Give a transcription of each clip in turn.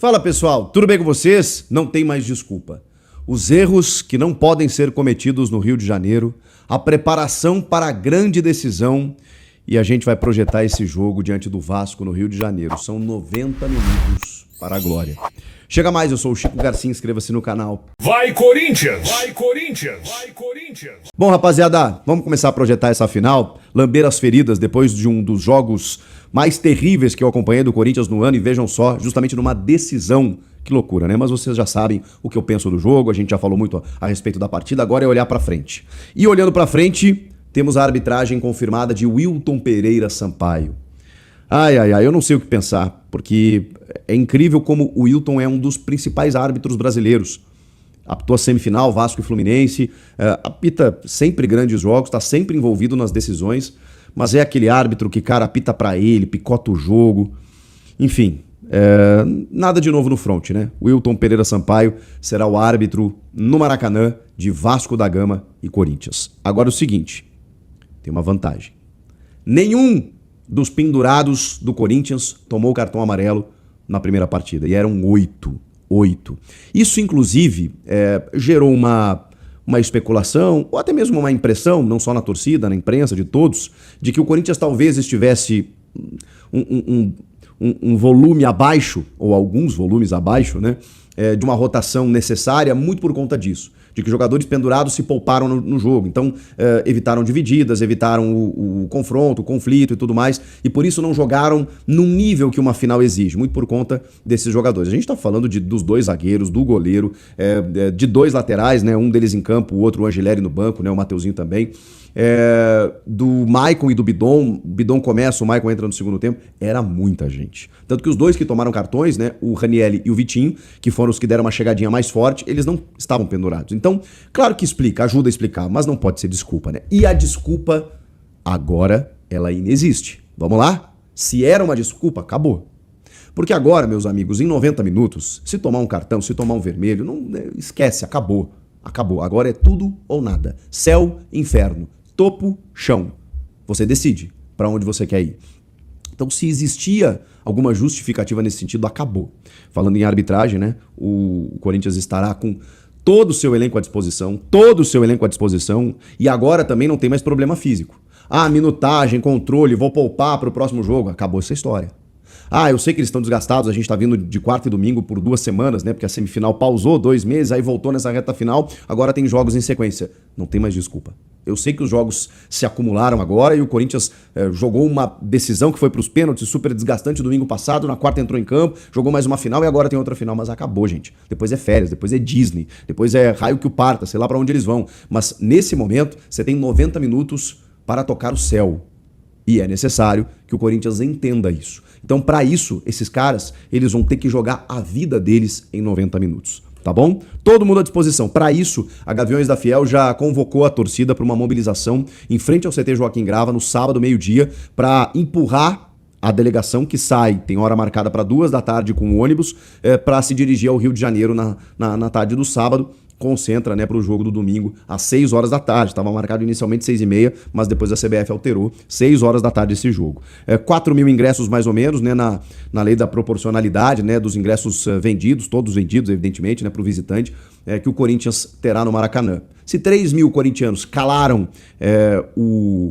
Fala pessoal, tudo bem com vocês? Não tem mais desculpa. Os erros que não podem ser cometidos no Rio de Janeiro, a preparação para a grande decisão e a gente vai projetar esse jogo diante do Vasco no Rio de Janeiro. São 90 minutos para a glória. Chega mais, eu sou o Chico Garcia, inscreva-se no canal. Vai Corinthians! Vai Corinthians! Vai Corinthians! Bom, rapaziada, vamos começar a projetar essa final, lamber as feridas depois de um dos jogos mais terríveis que eu acompanhei do Corinthians no ano, e vejam só, justamente numa decisão. Que loucura, né? Mas vocês já sabem o que eu penso do jogo, a gente já falou muito a respeito da partida, agora é olhar pra frente. E olhando pra frente, temos a arbitragem confirmada de Wilton Pereira Sampaio. Ai, eu não sei o que pensar, porque é incrível como o Wilton é um dos principais árbitros brasileiros. Apitou a semifinal, Vasco e Fluminense, apita sempre grandes jogos, está sempre envolvido nas decisões, mas é aquele árbitro que, cara, apita pra ele, picota o jogo, enfim... nada de novo no front, né? Wilton Pereira Sampaio será o árbitro no Maracanã de Vasco da Gama e Corinthians. Agora o seguinte, tem uma vantagem. Nenhum dos pendurados do Corinthians tomou cartão amarelo na primeira partida, e eram 8. Isso, inclusive, gerou uma especulação, ou até mesmo uma impressão, não só na torcida, na imprensa, de todos, de que o Corinthians talvez estivesse um volume abaixo, ou alguns volumes abaixo, né, de uma rotação necessária, muito por conta disso, de que jogadores pendurados se pouparam no jogo, então evitaram divididas, evitaram o confronto, o conflito e tudo mais, e por isso não jogaram num nível que uma final exige, muito por conta desses jogadores. A gente está falando dos dois zagueiros, do goleiro, de dois laterais, né, um deles em campo, o outro o Angileri no banco, né, o Mateuzinho também, do Maicon e do Bidon. O Bidon começa, o Maicon entra no segundo tempo. Era muita gente. Tanto que os dois que tomaram cartões, né, o Ranieri e o Vitinho, que foram os que deram uma chegadinha mais forte, eles não estavam pendurados. Então, claro que explica, ajuda a explicar, mas não pode ser desculpa, né? E a desculpa, agora, ela inexiste. Vamos lá? Se era uma desculpa, acabou. Porque agora, meus amigos, em 90 minutos, se tomar um cartão, se tomar um vermelho, não esquece, acabou. Acabou. Agora é tudo ou nada. Céu, inferno. Topo, chão. Você decide para onde você quer ir. Então, se existia alguma justificativa nesse sentido, acabou. Falando em arbitragem, né? O Corinthians estará com todo o seu elenco à disposição, e agora também não tem mais problema físico. Minutagem, controle, vou poupar para o próximo jogo. Acabou essa história. Eu sei que eles estão desgastados, a gente tá vindo de quarta e domingo por 2 semanas, né? Porque a semifinal pausou 2 meses, aí voltou nessa reta final, agora tem jogos em sequência. Não tem mais desculpa. Eu sei que os jogos se acumularam agora e o Corinthians jogou uma decisão que foi pros pênaltis, super desgastante domingo passado, na quarta entrou em campo, jogou mais uma final e agora tem outra final, mas acabou, gente. Depois é férias, depois é Disney, depois é raio que o parta, sei lá pra onde eles vão. Mas nesse momento, você tem 90 minutos para tocar o céu. E é necessário que o Corinthians entenda isso. Então, para isso, esses caras, eles vão ter que jogar a vida deles em 90 minutos, tá bom? Todo mundo à disposição. Para isso, a Gaviões da Fiel já convocou a torcida para uma mobilização em frente ao CT Joaquim Grava no sábado, meio-dia, para empurrar a delegação que sai, tem hora marcada para 2 da tarde com o ônibus, para se dirigir ao Rio de Janeiro na tarde do sábado. Concentra, né, para o jogo do domingo às 6 horas da tarde. Estava marcado inicialmente 6h30, mas depois a CBF alterou. 6 horas da tarde esse jogo. 4 mil ingressos mais ou menos, né, na lei da proporcionalidade, né, dos ingressos vendidos, todos vendidos, evidentemente, né, para o visitante, que o Corinthians terá no Maracanã. Se 3 mil corintianos calaram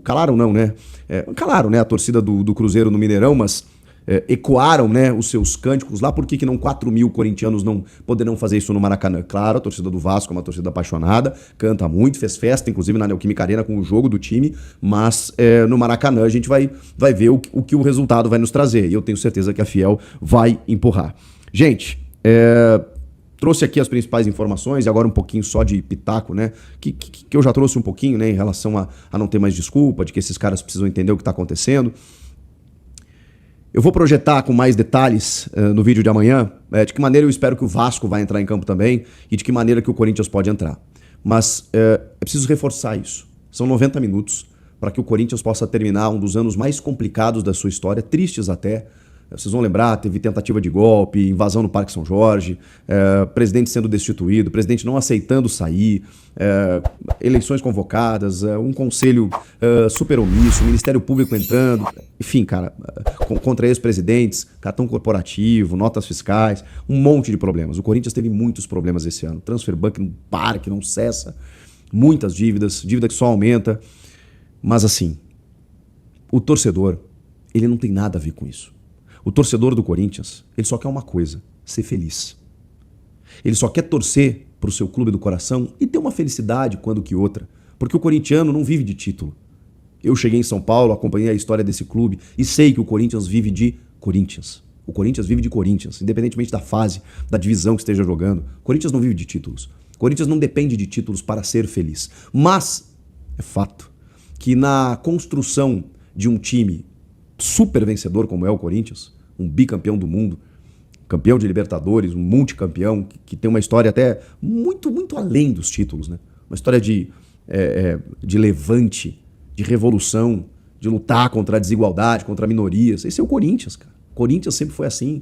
calaram, né, a torcida do Cruzeiro no Mineirão, mas ecoaram, né, os seus cânticos lá, por que não 4 mil corintianos não poderão fazer isso no Maracanã? Claro, a torcida do Vasco é uma torcida apaixonada, canta muito, fez festa, inclusive na Neoquímica Arena com o jogo do time, mas no Maracanã a gente vai ver o que o resultado vai nos trazer, e eu tenho certeza que a Fiel vai empurrar. Gente, trouxe aqui as principais informações, e agora um pouquinho só de pitaco, né, que eu já trouxe um pouquinho, né, em relação a não ter mais desculpa, de que esses caras precisam entender o que está acontecendo. Eu vou projetar com mais detalhes no vídeo de amanhã de que maneira eu espero que o Vasco vai entrar em campo também e de que maneira que o Corinthians pode entrar. Mas é preciso reforçar isso. São 90 minutos para que o Corinthians possa terminar um dos anos mais complicados da sua história, tristes até, Vocês vão lembrar, teve tentativa de golpe, invasão no Parque São Jorge, presidente sendo destituído, presidente não aceitando sair, eleições convocadas, um conselho super omisso, Ministério Público entrando, enfim, cara, contra ex-presidentes, cartão corporativo, notas fiscais, um monte de problemas. O Corinthians teve muitos problemas esse ano. Transfer ban que não para, que não cessa, muitas dívidas, dívida que só aumenta. Mas assim, o torcedor, ele não tem nada a ver com isso. O torcedor do Corinthians, ele só quer uma coisa, ser feliz. Ele só quer torcer para o seu clube do coração e ter uma felicidade quando que outra. Porque o corintiano não vive de título. Eu cheguei em São Paulo, acompanhei a história desse clube e sei que o Corinthians vive de Corinthians. O Corinthians vive de Corinthians, independentemente da fase, da divisão que esteja jogando. O Corinthians não vive de títulos. O Corinthians não depende de títulos para ser feliz. Mas é fato que na construção de um time super vencedor como é o Corinthians, um bicampeão do mundo, campeão de Libertadores, um multicampeão, que tem uma história até muito, muito além dos títulos, né? Uma história de levante, de revolução, de lutar contra a desigualdade, contra minorias. Esse é o Corinthians, cara. O Corinthians sempre foi assim.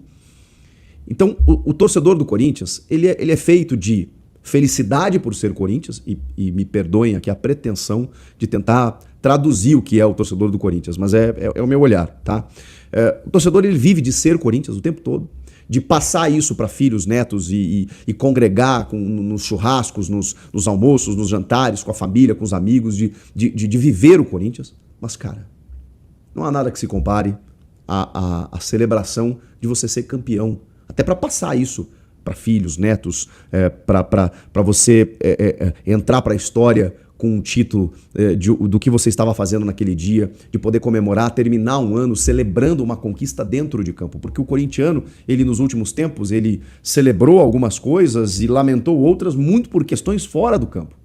Então, o torcedor do Corinthians, ele é feito de felicidade por ser Corinthians, e me perdoem aqui a pretensão de tentar traduzir o que é o torcedor do Corinthians, mas é o meu olhar, tá? O torcedor, ele vive de ser Corinthians o tempo todo, de passar isso para filhos, netos e congregar nos churrascos, nos almoços, nos jantares, com a família, com os amigos, de viver o Corinthians. Mas, cara, não há nada que se compare à celebração de você ser campeão. Até para passar isso para filhos, netos, para você entrar para a história com um título do que você estava fazendo naquele dia, de poder comemorar, terminar um ano celebrando uma conquista dentro de campo. Porque o corintiano, ele nos últimos tempos, ele celebrou algumas coisas e lamentou outras muito por questões fora do campo.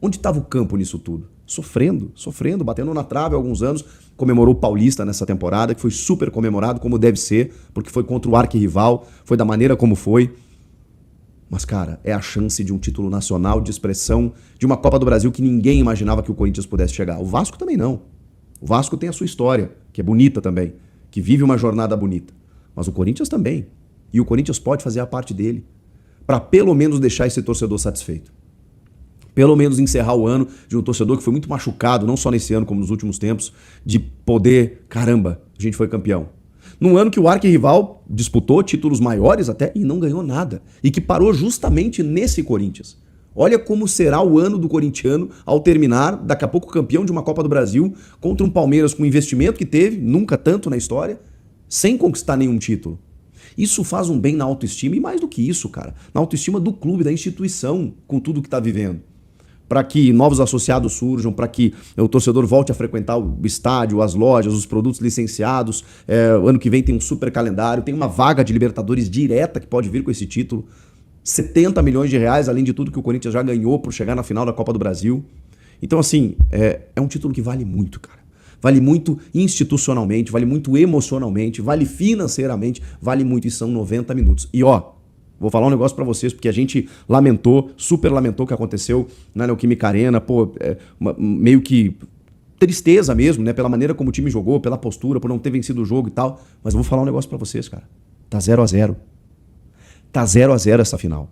Onde estava o campo nisso tudo? Sofrendo, batendo na trave há alguns anos. Comemorou o Paulista nessa temporada, que foi super comemorado, como deve ser, porque foi contra o arquirrival, foi da maneira como foi. Mas, cara, é a chance de um título nacional, de expressão, de uma Copa do Brasil que ninguém imaginava que o Corinthians pudesse chegar. O Vasco também não. O Vasco tem a sua história, que é bonita também, que vive uma jornada bonita. Mas o Corinthians também. E o Corinthians pode fazer a parte dele, para pelo menos deixar esse torcedor satisfeito. Pelo menos encerrar o ano de um torcedor que foi muito machucado, não só nesse ano como nos últimos tempos, de poder, caramba, a gente foi campeão. Num ano que o arquirrival disputou títulos maiores até e não ganhou nada. E que parou justamente nesse Corinthians. Olha como será o ano do corintiano ao terminar, daqui a pouco campeão de uma Copa do Brasil, contra um Palmeiras com o investimento que teve, nunca tanto na história, sem conquistar nenhum título. Isso faz um bem na autoestima e mais do que isso, cara, na autoestima do clube, da instituição, com tudo que está vivendo. Para que novos associados surjam, para que o torcedor volte a frequentar o estádio, as lojas, os produtos licenciados. O ano que vem tem um super calendário, tem uma vaga de Libertadores direta que pode vir com esse título. 70 milhões de reais, além de tudo que o Corinthians já ganhou por chegar na final da Copa do Brasil. Então, assim, é um título que vale muito, cara. Vale muito institucionalmente, vale muito emocionalmente, vale financeiramente, vale muito, e são 90 minutos. E ó, vou falar um negócio pra vocês, porque a gente lamentou, super lamentou o que aconteceu na Neoquímica Arena, meio que tristeza mesmo, né, pela maneira como o time jogou, pela postura, por não ter vencido o jogo e tal, mas eu vou falar um negócio pra vocês, cara. Tá 0-0. Tá 0-0 essa final.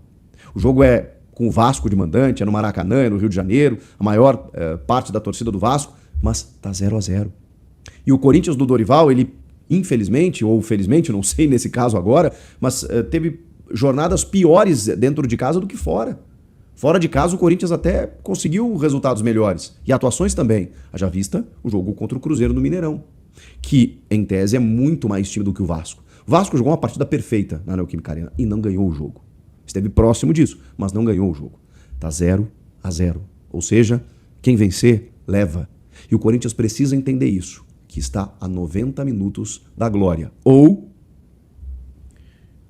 O jogo é com o Vasco de mandante, é no Maracanã, é no Rio de Janeiro, a maior parte da torcida do Vasco, mas tá 0-0. E o Corinthians do Dorival, ele, infelizmente, ou felizmente, não sei nesse caso agora, mas teve jornadas piores dentro de casa do que fora. Fora de casa, o Corinthians até conseguiu resultados melhores. E atuações também. Haja vista o jogo contra o Cruzeiro no Mineirão, que, em tese, é muito mais time do que o Vasco. O Vasco jogou uma partida perfeita na Neoquímica Arena e não ganhou o jogo. Esteve próximo disso, mas não ganhou o jogo. Tá 0-0. Ou seja, quem vencer, leva. E o Corinthians precisa entender isso, que está a 90 minutos da glória. Ou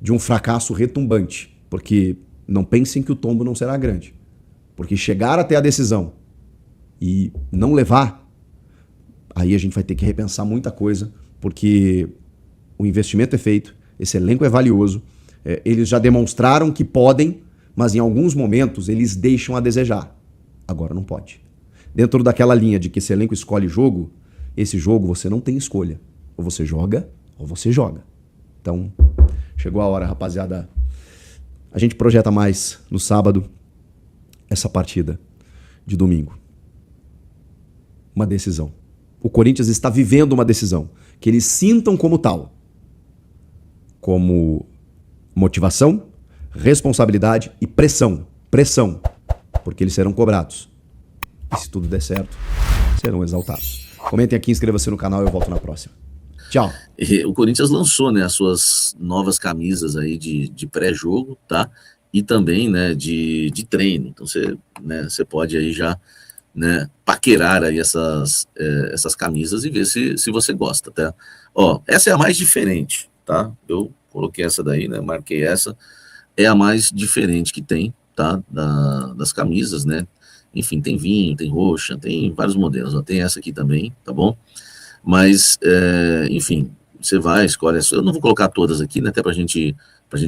de um fracasso retumbante, porque não pensem que o tombo não será grande. Porque chegar até a decisão e não levar, aí a gente vai ter que repensar muita coisa, porque o investimento é feito, esse elenco é valioso, eles já demonstraram que podem, mas em alguns momentos eles deixam a desejar. Agora não pode. Dentro daquela linha de que esse elenco escolhe jogo, esse jogo você não tem escolha. Ou você joga, ou você joga. Então, chegou a hora, rapaziada. A gente projeta mais no sábado essa partida de domingo. Uma decisão. O Corinthians está vivendo uma decisão. Que eles sintam como tal. Como motivação, responsabilidade e pressão. Pressão. Porque eles serão cobrados. E se tudo der certo, serão exaltados. Comentem aqui, inscreva-se no canal e eu volto na próxima. Tchau. E o Corinthians lançou, né, as suas novas camisas aí de pré-jogo, tá? E também, né, de treino. Então você pode aí já, né, paquerar aí essas camisas e ver se você gosta, tá? Ó, essa é a mais diferente, tá? Eu coloquei essa daí, né, marquei essa. É a mais diferente que tem, tá? Das camisas, né? Enfim, tem vinho, tem roxa, tem vários modelos. Ó, tem essa aqui também, tá bom? Mas, enfim, você vai, escolhe. Eu não vou colocar todas aqui, né? Até pra gente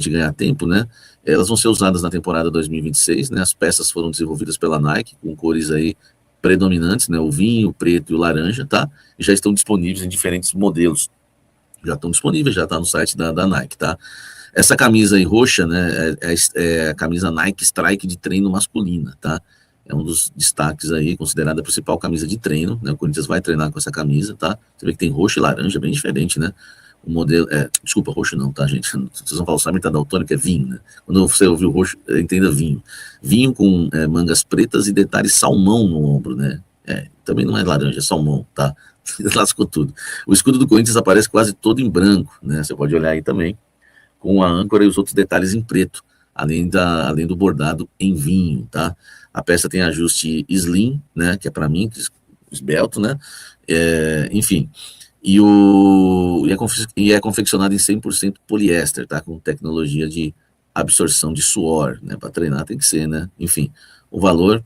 ganhar tempo, né? Elas vão ser usadas na temporada 2026, né? As peças foram desenvolvidas pela Nike, com cores aí predominantes, né? O vinho, o preto e o laranja, tá? E já estão disponíveis em diferentes modelos. Já estão disponíveis, já tá no site da Nike, tá? Essa camisa aí roxa, né? É a camisa Nike Strike de treino masculina, tá? É um dos destaques aí, considerada a principal camisa de treino, né? O Corinthians vai treinar com essa camisa, tá? Você vê que tem roxo e laranja, bem diferente, né? O modelo, desculpa, roxo não, tá, gente? Vocês vão falar, o Samir tá daltônico, é vinho, né? Quando você ouvir o roxo, entenda vinho. Vinho com mangas pretas e detalhes salmão no ombro, né? Também não é laranja, é salmão, tá? Lascou tudo. O escudo do Corinthians aparece quase todo em branco, né? Você pode olhar aí também, com a âncora e os outros detalhes em preto, além do bordado em vinho, tá? A peça tem ajuste slim, né, que é para mim, esbelto, né, enfim, e é confeccionado em 100% poliéster, tá, com tecnologia de absorção de suor, né, para treinar tem que ser, né, enfim, o valor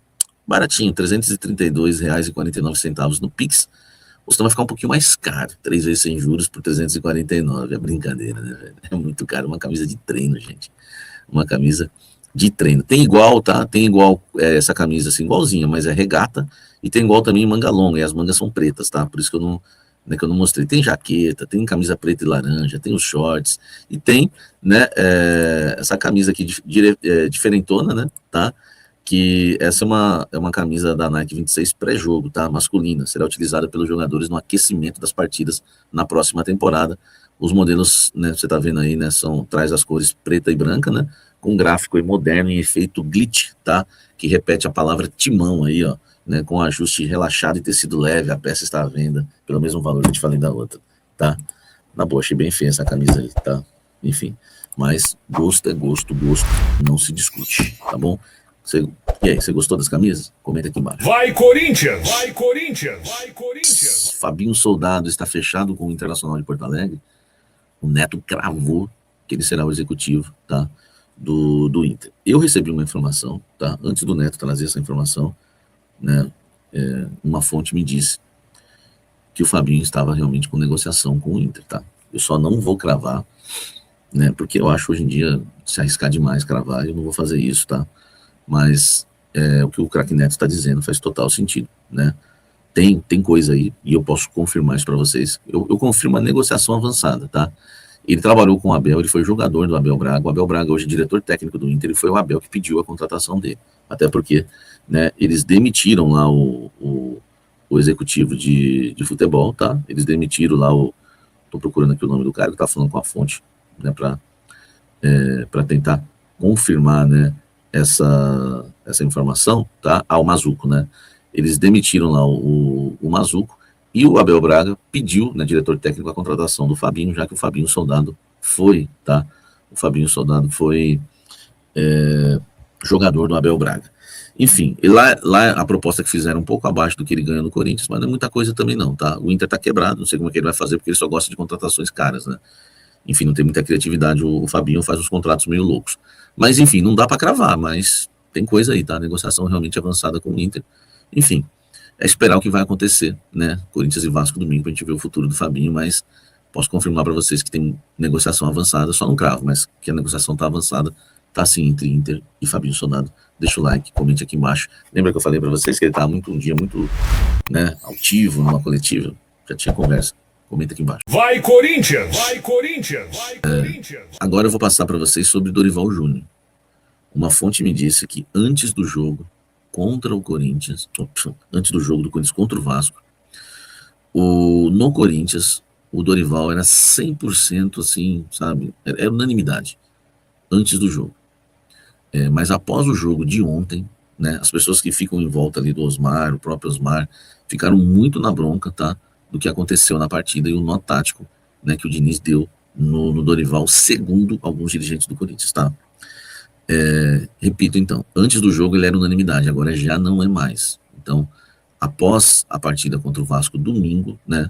baratinho, R$ 332,49 no Pix, ou senão vai ficar um pouquinho mais caro, 3 vezes sem juros por 349, é brincadeira, né, velho? É muito caro, uma camisa de treino, gente, uma camisa de treino. Tem igual, tá? Tem igual essa camisa, assim, igualzinha, mas é regata, e tem igual também manga longa, e as mangas são pretas, tá? Por isso que eu não mostrei. Tem jaqueta, tem camisa preta e laranja, tem os shorts, e tem, né, essa camisa aqui diferentona, né, tá? Que essa é uma camisa da Nike 26 pré-jogo, tá? Masculina, será utilizada pelos jogadores no aquecimento das partidas na próxima temporada. Os modelos, né, você tá vendo aí, né, traz as cores preta e branca, né? Com gráfico aí moderno em efeito glitch, tá? Que repete a palavra timão aí, ó, né? Com ajuste relaxado e tecido leve, a peça está à venda pelo mesmo valor que eu te falei da outra, tá? Na boa, achei bem feia essa camisa aí, tá? Enfim, mas gosto é gosto, gosto não se discute, tá bom? E aí, você gostou das camisas? Comenta aqui embaixo. Vai Corinthians! Vai Corinthians! Vai Corinthians! Fabinho Soldado está fechado com o Internacional de Porto Alegre. O Neto cravou que ele será o executivo, tá? Do Inter. Eu recebi uma informação, tá? Antes do Neto trazer essa informação, né? Uma fonte me disse que o Fabinho estava realmente com negociação com o Inter, tá? Eu só não vou cravar, né? Porque eu acho hoje em dia se arriscar demais cravar, eu não vou fazer isso, tá? Mas o que o craque Neto está dizendo faz total sentido, né? Tem coisa aí, e eu posso confirmar isso para vocês. Eu confirmo a negociação avançada, tá? Ele trabalhou com o Abel, ele foi jogador do Abel Braga. O Abel Braga hoje é diretor técnico do Inter, e foi o Abel que pediu a contratação dele. Até porque, né, eles demitiram lá o executivo de futebol, tá? Eles demitiram lá tô procurando aqui o nome do cara que tá falando com a fonte, né, para tentar confirmar, né, essa informação, tá? O Mazuco, né? Eles demitiram lá o Mazuco, e o Abel Braga pediu, né, diretor técnico, a contratação do Fabinho, já que o Fabinho Soldado foi, tá? O Fabinho Soldado foi jogador do Abel Braga. Enfim, e lá a proposta que fizeram um pouco abaixo do que ele ganha no Corinthians, mas não é muita coisa também não, tá? O Inter tá quebrado, não sei como é que ele vai fazer, porque ele só gosta de contratações caras, né? Enfim, não tem muita criatividade, o Fabinho faz uns contratos meio loucos. Mas enfim, não dá para cravar, mas tem coisa aí, tá? A negociação realmente avançada com o Inter. Enfim, é esperar o que vai acontecer, né? Corinthians e Vasco domingo pra gente ver o futuro do Fabinho, mas posso confirmar para vocês que tem negociação avançada, só não cravo, mas que a negociação tá avançada, tá sim, entre Inter e Fabinho Soldado. Deixa o like, comente aqui embaixo. Lembra que eu falei para vocês que ele tava um dia muito, né, altivo numa coletiva? Já tinha conversa. Comenta aqui embaixo. Vai, Corinthians! Vai, Corinthians! Vai, Corinthians! Agora eu vou passar para vocês sobre Dorival Júnior. Uma fonte me disse que antes do jogo contra o Corinthians, antes do jogo do Corinthians contra o Vasco, no Corinthians, o Dorival era 100% assim, sabe? Era unanimidade antes do jogo. Mas após o jogo de ontem, né, as pessoas que ficam em volta ali do Osmar, o próprio Osmar, ficaram muito na bronca, tá? Do que aconteceu na partida e o nó tático, né, que o Diniz deu no Dorival, segundo alguns dirigentes do Corinthians, tá? Repito então, antes do jogo ele era unanimidade, agora já não é mais. Então, após a partida contra o Vasco domingo, né,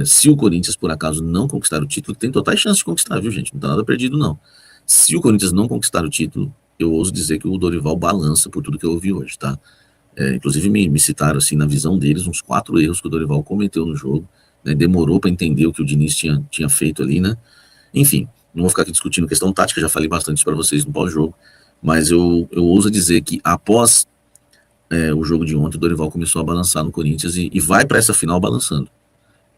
se o Corinthians por acaso não conquistar o título, tem totais chances de conquistar, viu gente? Não tá nada perdido não. Se o Corinthians não conquistar o título, eu ouso dizer que o Dorival balança por tudo que eu ouvi hoje, tá? Inclusive me citaram assim na visão deles uns 4 erros que o Dorival cometeu no jogo, né? Demorou para entender o que o Diniz tinha feito ali, né? Enfim, não vou ficar aqui discutindo questão tática, já falei bastante para vocês no pós-jogo, mas eu ouso dizer que após o jogo de ontem, o Dorival começou a balançar no Corinthians e vai para essa final balançando.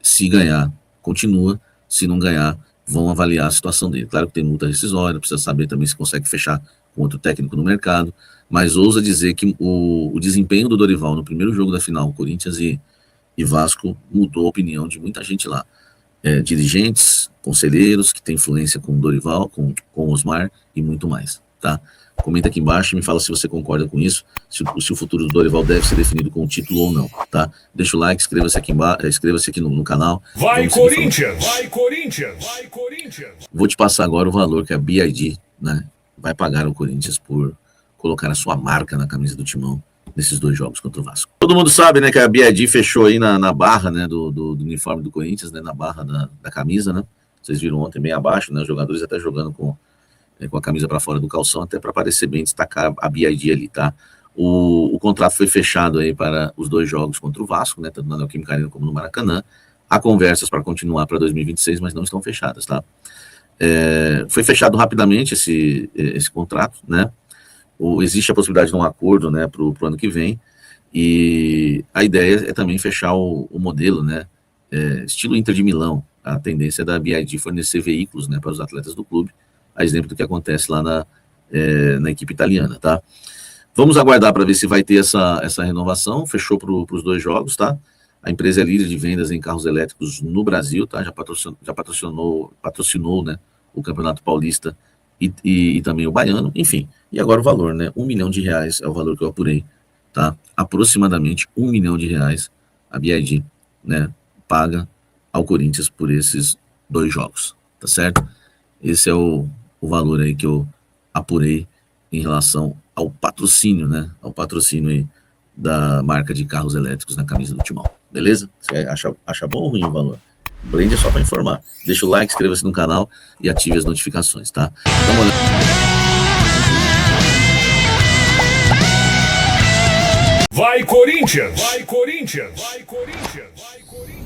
Se ganhar, continua. Se não ganhar, vão avaliar a situação dele. Claro que tem multa rescisória, precisa saber também se consegue fechar com outro técnico no mercado, mas ousa dizer que o desempenho do Dorival no primeiro jogo da final, Corinthians e Vasco, mudou a opinião de muita gente lá. Dirigentes, conselheiros que têm influência com o Dorival, com o Osmar e muito mais, tá? Comenta aqui embaixo e me fala se você concorda com isso, se o futuro do Dorival deve ser definido com o título ou não, tá? Deixa o like, inscreva-se aqui embaixo, inscreva-se aqui no canal. Vai, Corinthians! Vai, Corinthians! Vai, Corinthians! Vou te passar agora o valor que a BID, né, vai pagar ao Corinthians por colocar a sua marca na camisa do Timão nesses 2 jogos contra o Vasco. Todo mundo sabe, né, que a BID fechou aí na barra, né, do uniforme do Corinthians, né, na barra da camisa, né? Vocês viram ontem bem abaixo, né, os jogadores até jogando com a camisa para fora do calção, até para parecer bem, destacar a BID ali, tá? O contrato foi fechado aí para os 2 jogos contra o Vasco, né, tanto na Neoquímica Arena como no Maracanã. Há conversas para continuar para 2026, mas não estão fechadas, tá? Foi fechado rapidamente esse contrato, né? Existe a possibilidade de um acordo, né, para o ano que vem, e a ideia é também fechar o modelo, né, estilo Inter de Milão. A tendência da BID fornecer veículos, né, para os atletas do clube, a exemplo do que acontece lá na equipe italiana, tá? Vamos aguardar para ver se vai ter essa renovação. Fechou para os 2 jogos, tá? A empresa é líder de vendas em carros elétricos no Brasil, tá? Já patrocinou, né, o Campeonato Paulista e também o Baiano, enfim. E agora o valor, né? R$1 milhão é o valor que eu apurei, tá? Aproximadamente R$1 milhão a BID, né, paga ao Corinthians por esses 2 jogos, tá certo? Esse é o valor aí que eu apurei em relação ao patrocínio, né? Ao patrocínio aí da marca de carros elétricos na camisa do Timão. Beleza? Você acha bom ou ruim o valor? O brand é só para informar. Deixa o like, inscreva-se no canal e ative as notificações, tá? Dá uma olhada. Vai, Corinthians! Vai, Corinthians! Vai, Corinthians! Vai, Corinthians!